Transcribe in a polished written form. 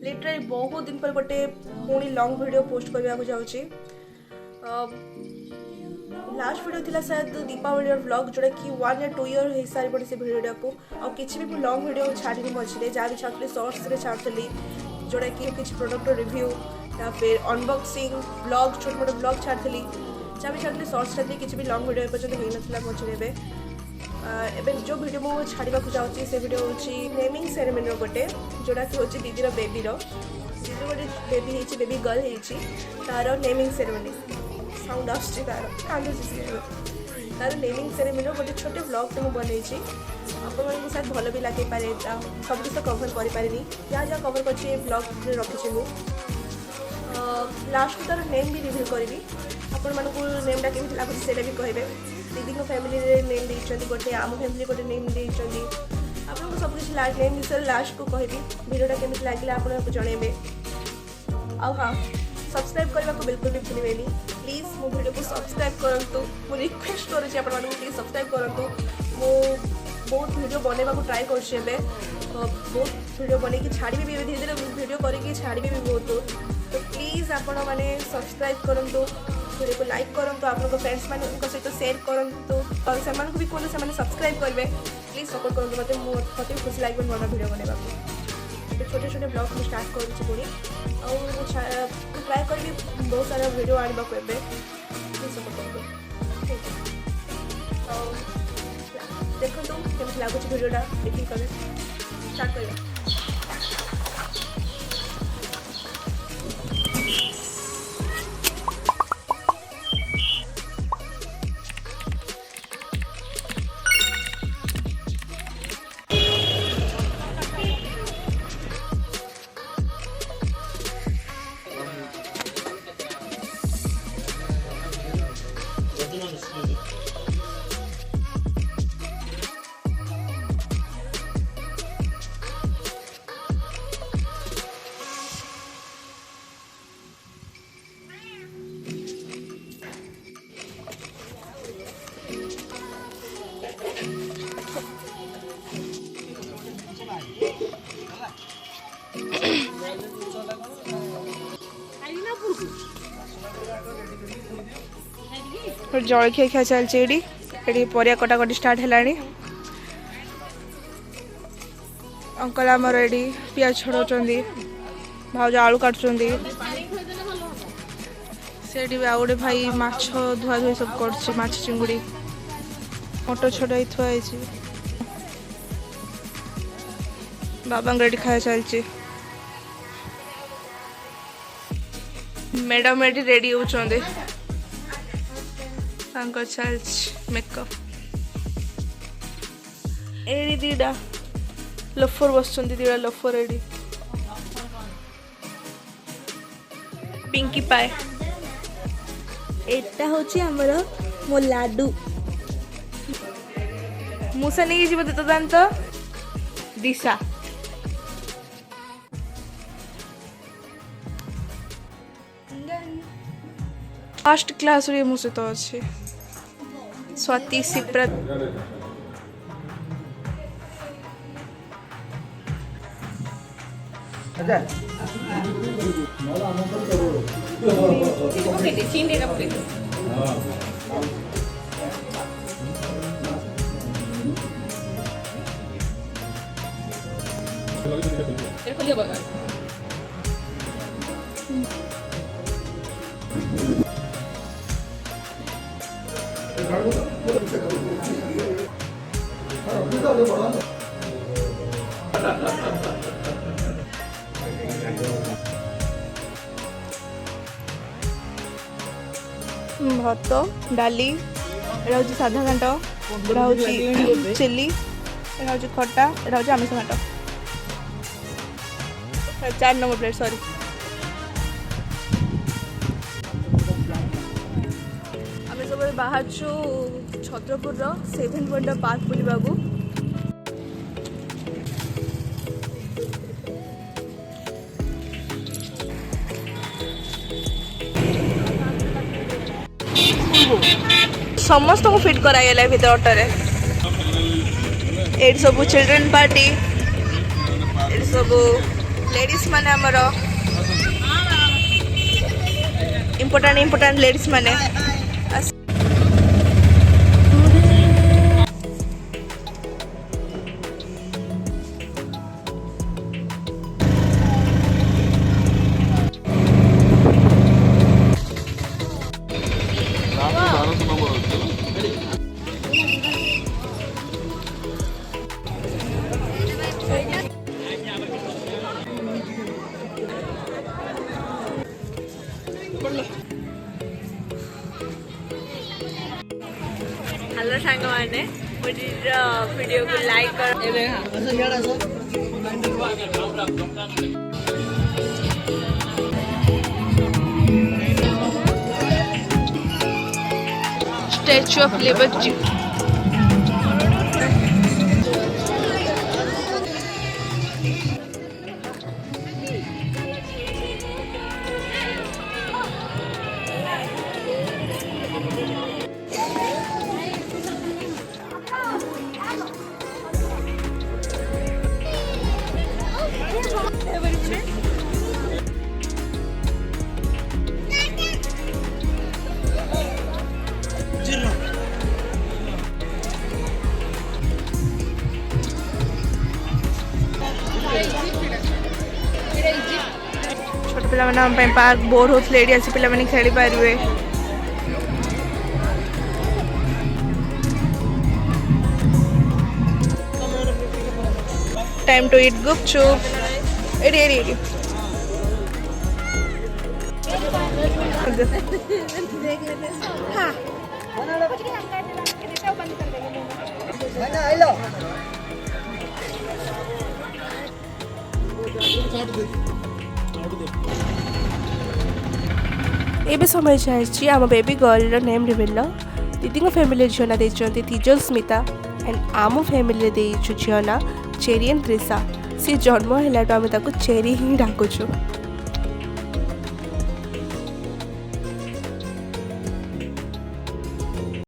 लिटराली बहुत दिन पर गोटे पुणी लॉन्ग वीडियो पोस्ट करने को जाऊँगी। लास्ट वीडियो थिला शायद दीपावली और व्लॉग जोड़ा कि 1 या 2 ईयर हो सारी पड़े से वीडियो को और किसी भी लॉन्ग वीडियो छाड़ी मझे जहाँ भी छाड़ी शॉर्ट्स छाड़ी जोड़ा कि किसी प्रोडक्ट रिव्यू या फिर अनबॉक्सिंग ब्लॉग छोटे मोटे ब्लॉग छाड़ी जहाँ भी छाड़ी शॉर्ट्स छाड़ी किसी भी लॉन्ग वीडियो पर्यटन होता मझे एवं जो वीडियो मुझे छाड़ा जाऊँगी से वीडियो हूँ नेमिंग सेरेमनी गोटे जोड़ा कि हूँ दीदीर बेबीर दीदी गोटे बेबी है बेबी गर्ल है तार नेमिंग सेरेमनी साउंड आसुची तार तार नेमिंग सेरेमनी गोटे छोटे ब्लॉग मुझे बनई आपको शायद भल भी लगे पारे सब किस कवर करें जहाँ जहाँ कवर कर ब्लॉग रखी लास्ट तार नेम भी रिव्यू करी आपण मानक नेमटा केमी लगुच से भी कहे दीदी को फैमिली नेम देते गोटे आम फैमिली गोटे नेम देते आपको सब किसी नेम विषय लास्ट को कहबी वीडियोटा केमी लगे आपको जनइबे आ हाँ सब्सक्राइब करने को बिल्कुल भी भूलें प्लीज मो वीडियो को सब्सक्राइब करूँ मु रिक्वेस्ट करुँच प्लीज सब्सक्राइब करूँ मो बहुत वीडियो बनवा को ट्राए कर बहुत वीडियो बन छाड़ी भी धीरे धीरे वीडियो करके छाड़ी भी बहुत तो प्लीज आपण मैंने सब्सक्राइब करूँ वीडियो को लाइक करूँ आप फ्रेंड्स मान सहित शेयर करूँ और से भी कहते हैं सब्सक्राइब करेंगे प्लीज सपोर्ट करूँ मत खुशी लगे नवा वीडियो बनवा छोटे छोटे ब्लॉग मुझे स्टार्ट करुँच पुणी ट्राए करी बहुत सारा वीडियो आने को प्लीज सपोर्ट करूँ ठीक है देखो केमी लगुच वीडियोटा देखिए करें स्टार्ट करें। जलखिया खिया चलती ये परिया कटाकटी स्टार्ट है अंकल आमर ये पियाज छड़ाऊँ भाज आलू काटुं से आउ गए भाई माछ धुआ धुई सब कर चिंगुड़ी मटर छड़ा थुआई बाबा रेडी खाया चलती मैडम ये रेडी होती चल मेकअप एडी दीटा लफर बस दीटा लफर एडी पिंकी पाए एटा होची हमर मो लाडू मुसा नहीं जीव तो दांत दिशा फर्स्ट क्लास रे मो सहित अच्छे स्वाति सिप्रत भात डाली साधा घाट चिली खटा आमिष घाट 4 नंबर प्लेट सॉरी आम सब बाहर छत्रपुर 7 वंडर पार्क बुलवाक समस्त को फिट कराइला भर ऑटोरे ये सब चिल्ड्रेन पार्टी ये सब लेडीज माने हमर इम्पोर्टेंट लेडीज माने हेलो सांग मैंने वीडियो को लाइक कर स्टैचू ऑफ लिबर्टी छोट पे पार्क बोर होते एटी आसी पे खेली पारे टाइम टू ईट गुपचुप एडी हाँ एबे समय चाहिए आम बेबी गर्ल नेम रिवील दीदी फैमिली झील ना देते तिजल स्मिता एंड आम फैमिली झील ना चेरी एंड त्रिशा सी जन्म है आम चेरी ही डाकुचु।